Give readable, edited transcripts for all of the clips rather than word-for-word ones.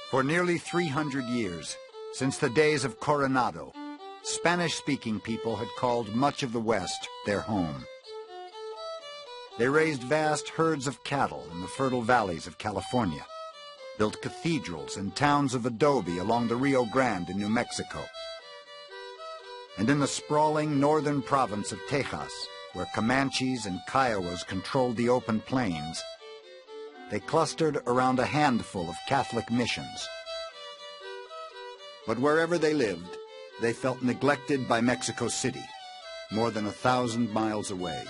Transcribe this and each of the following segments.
For nearly 300 years, since the days of Coronado, Spanish-speaking people had called much of the West their home. They raised vast herds of cattle in the fertile valleys of California, built cathedrals and towns of adobe along the Rio Grande in New Mexico. And in the sprawling northern province of Tejas, where Comanches and Kiowas controlled the open plains, they clustered around a handful of Catholic missions. But wherever they lived, they felt neglected by Mexico City, more than 1,000 miles away.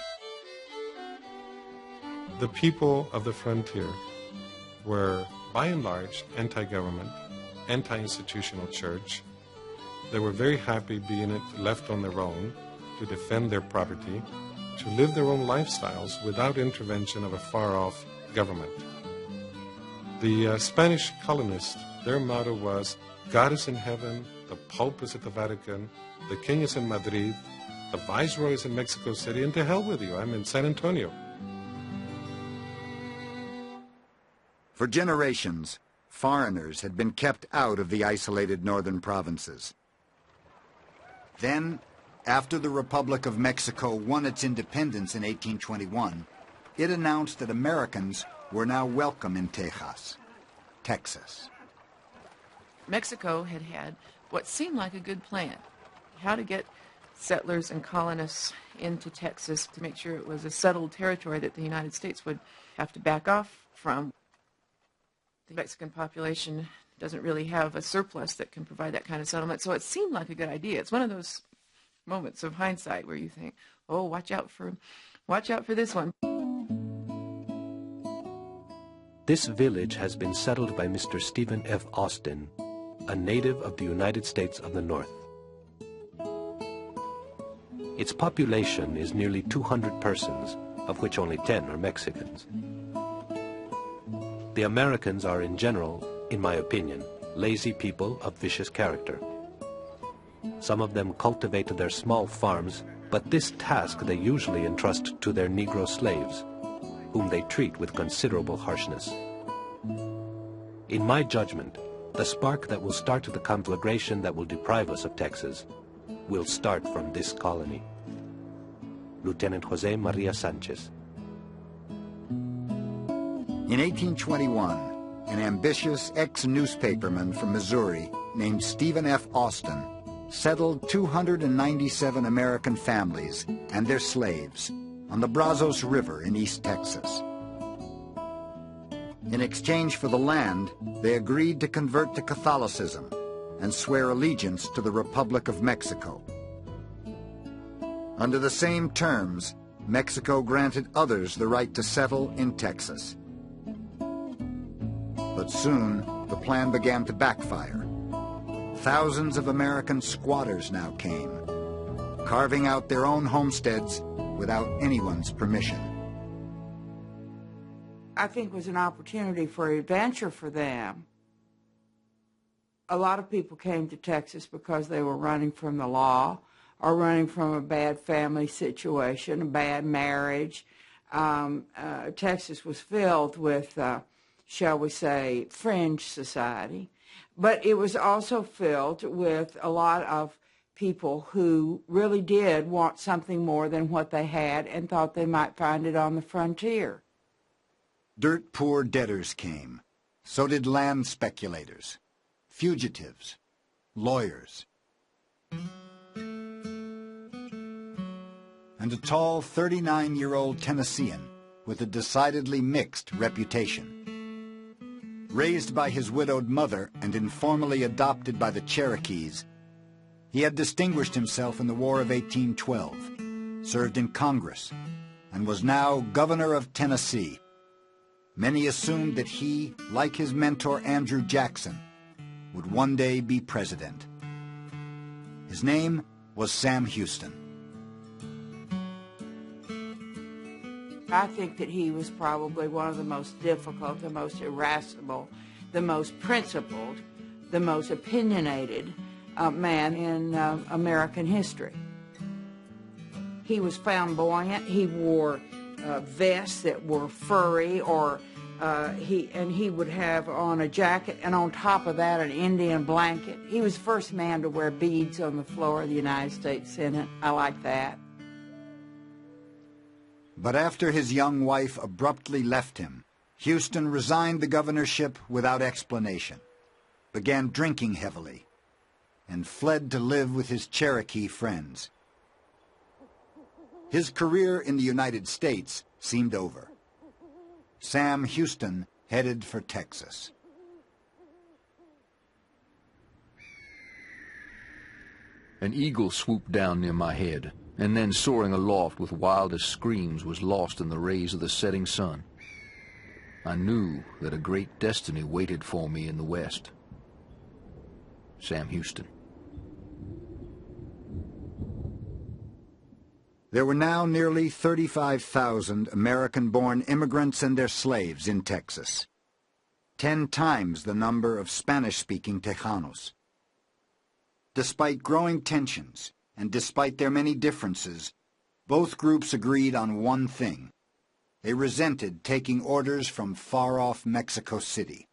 The people of the frontier were, by and large, anti-government, anti-institutional church. They were very happy being left on their own to defend their property, to live their own lifestyles without intervention of a far-off government. The Spanish colonists, their motto was, God is in heaven, the Pope is at the Vatican, the King is in Madrid, the Viceroy is in Mexico City, and to hell with you, I'm in San Antonio. For generations, foreigners had been kept out of the isolated northern provinces. Then, after the Republic of Mexico won its independence in 1821, it announced that Americans were now welcome in Tejas, Texas. Mexico had had what seemed like a good plan, how to get settlers and colonists into Texas to make sure it was a settled territory that the United States would have to back off from. The Mexican population doesn't really have a surplus that can provide that kind of settlement, so it seemed like a good idea. It's one of those moments of hindsight where you think, oh, watch out for this one. This village has been settled by Mr. Stephen F. Austin, a native of the United States of the North. Its population is nearly 200 persons, of which only 10 are Mexicans. The Americans are in general, in my opinion, lazy people of vicious character. Some of them cultivate their small farms, but this task they usually entrust to their Negro slaves, whom they treat with considerable harshness. In my judgment, the spark that will start the conflagration that will deprive us of Texas will start from this colony. Lieutenant Jose Maria Sanchez. In 1821, an ambitious ex-newspaperman from Missouri named Stephen F. Austin settled 297 American families and their slaves on the Brazos River in East Texas. In exchange for the land, they agreed to convert to Catholicism and swear allegiance to the Republic of Mexico. Under the same terms, Mexico granted others the right to settle in Texas. But soon, the plan began to backfire. Thousands of American squatters now came, carving out their own homesteads without anyone's permission. I think it was an opportunity for adventure for them. A lot of people came to Texas because they were running from the law or running from a bad family situation, a bad marriage. Texas was filled with, shall we say, fringe society. But it was also filled with a lot of people who really did want something more than what they had and thought they might find it on the frontier. Dirt-poor debtors came. So did land speculators, fugitives, lawyers. And a tall 39-year-old Tennessean with a decidedly mixed reputation. Raised by his widowed mother and informally adopted by the Cherokees, he had distinguished himself in the War of 1812, served in Congress, and was now governor of Tennessee. Many assumed that he, like his mentor Andrew Jackson, would one day be president. His name was Sam Houston. I think that he was probably one of the most difficult, the most irascible, the most principled, the most opinionated man in American history. He was flamboyant. He wore vests that were furry or He would have on a jacket, and on top of that, an Indian blanket. He was the first man to wear beads on the floor of the United States Senate. I like that. But after his young wife abruptly left him, Houston resigned the governorship without explanation, began drinking heavily, and fled to live with his Cherokee friends. His career in the United States seemed over. Sam Houston headed for Texas. An eagle swooped down near my head, and then soaring aloft with wildest screams was lost in the rays of the setting sun. I knew that a great destiny waited for me in the West. Sam Houston. There were now nearly 35,000 American-born immigrants and their slaves in Texas, 10 times the number of Spanish-speaking Tejanos. Despite growing tensions, and despite their many differences, both groups agreed on one thing. They resented taking orders from far-off Mexico City.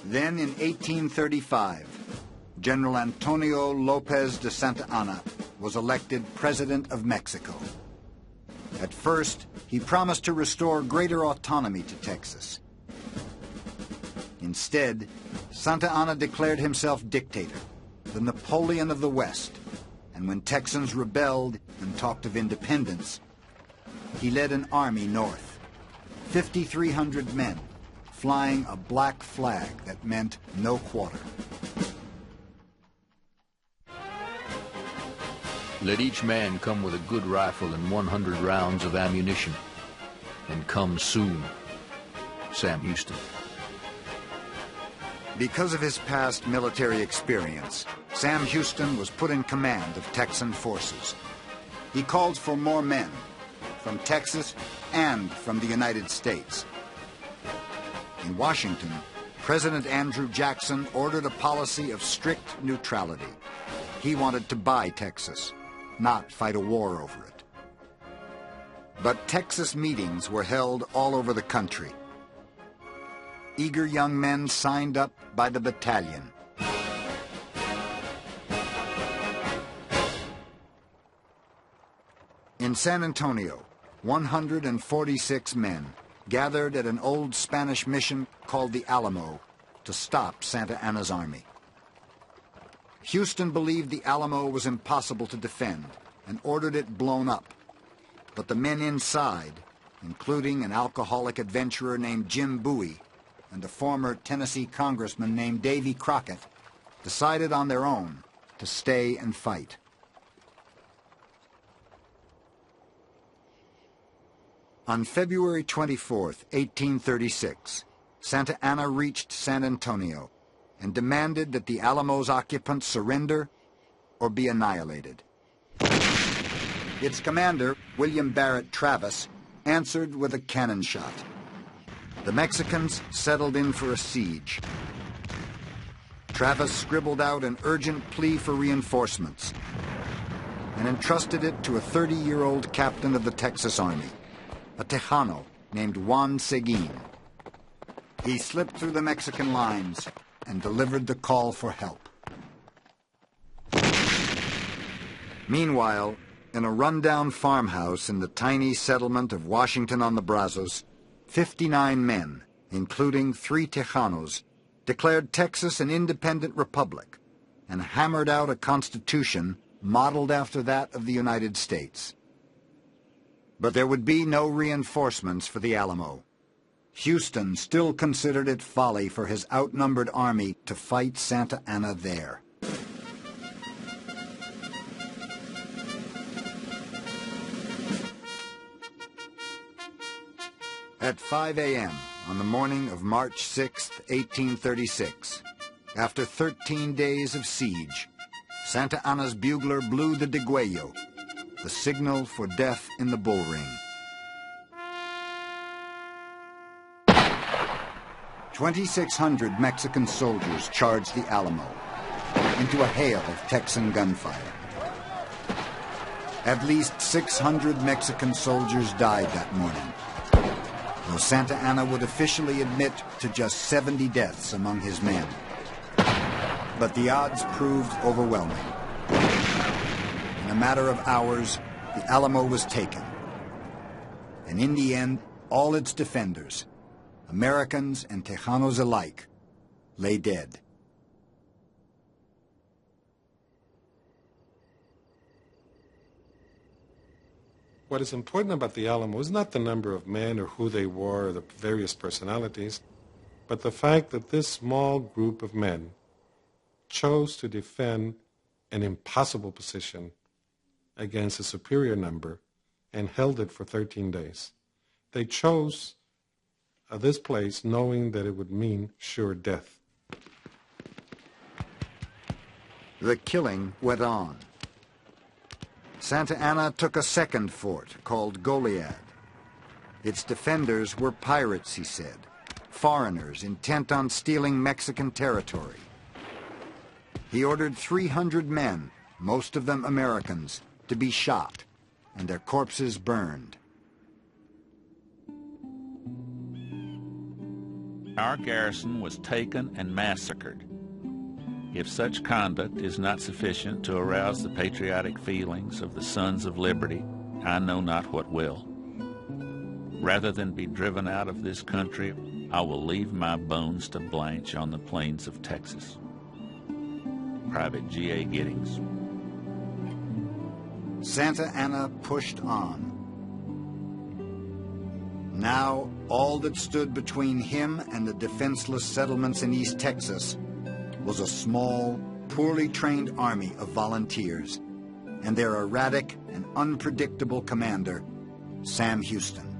Then, in 1835, General Antonio Lopez de Santa Anna was elected President of Mexico. At first, he promised to restore greater autonomy to Texas. Instead, Santa Anna declared himself dictator, the Napoleon of the West, and when Texans rebelled and talked of independence, he led an army north, 5,300 men, flying a black flag that meant no quarter. Let each man come with a good rifle and 100 rounds of ammunition, and come soon. Sam Houston. Because of his past military experience, Sam Houston was put in command of Texan forces. He called for more men, from Texas and from the United States. In Washington, President Andrew Jackson ordered a policy of strict neutrality. He wanted to buy Texas, not fight a war over it. But Texas meetings were held all over the country. Eager young men signed up by the battalion. In San Antonio, 146 men gathered at an old Spanish mission called the Alamo to stop Santa Anna's army. Houston believed the Alamo was impossible to defend and ordered it blown up. But the men inside, including an alcoholic adventurer named Jim Bowie and a former Tennessee congressman named Davy Crockett, decided on their own to stay and fight. On February 24th, 1836, Santa Anna reached San Antonio and demanded that the Alamo's occupants surrender or be annihilated. Its commander, William Barrett Travis, answered with a cannon shot. The Mexicans settled in for a siege. Travis scribbled out an urgent plea for reinforcements and entrusted it to a 30-year-old captain of the Texas Army, a Tejano named Juan Seguin. He slipped through the Mexican lines and delivered the call for help. Meanwhile, in a rundown farmhouse in the tiny settlement of Washington on the Brazos, 59 men, including 3 Tejanos, declared Texas an independent republic and hammered out a constitution modeled after that of the United States. But there would be no reinforcements for the Alamo. Houston still considered it folly for his outnumbered army to fight Santa Anna there. At 5 a.m. on the morning of March 6, 1836, after 13 days of siege, Santa Anna's bugler blew the degüello, the signal for death in the bull ring. 2,600 Mexican soldiers charged the Alamo into a hail of Texan gunfire. At least 600 Mexican soldiers died that morning, though Santa Anna would officially admit to just 70 deaths among his men. But the odds proved overwhelming. In a matter of hours, the Alamo was taken. And in the end, all its defenders, Americans and Tejanos alike, lay dead. What is important about the Alamo is not the number of men or who they were or the various personalities, but the fact that this small group of men chose to defend an impossible position against a superior number and held it for 13 days. They chose this place knowing that it would mean sure death. The killing went on. Santa Anna took a second fort called Goliad. Its defenders were pirates, he said, foreigners intent on stealing Mexican territory. He ordered 300 men, most of them Americans, to be shot and their corpses burned. Our garrison was taken and massacred. If such conduct is not sufficient to arouse the patriotic feelings of the Sons of Liberty, I know not what will. Rather than be driven out of this country, I will leave my bones to blanch on the plains of Texas. Private G.A. Giddings. Santa Anna pushed on. Now, all that stood between him and the defenseless settlements in East Texas was a small, poorly trained army of volunteers and their erratic and unpredictable commander, Sam Houston.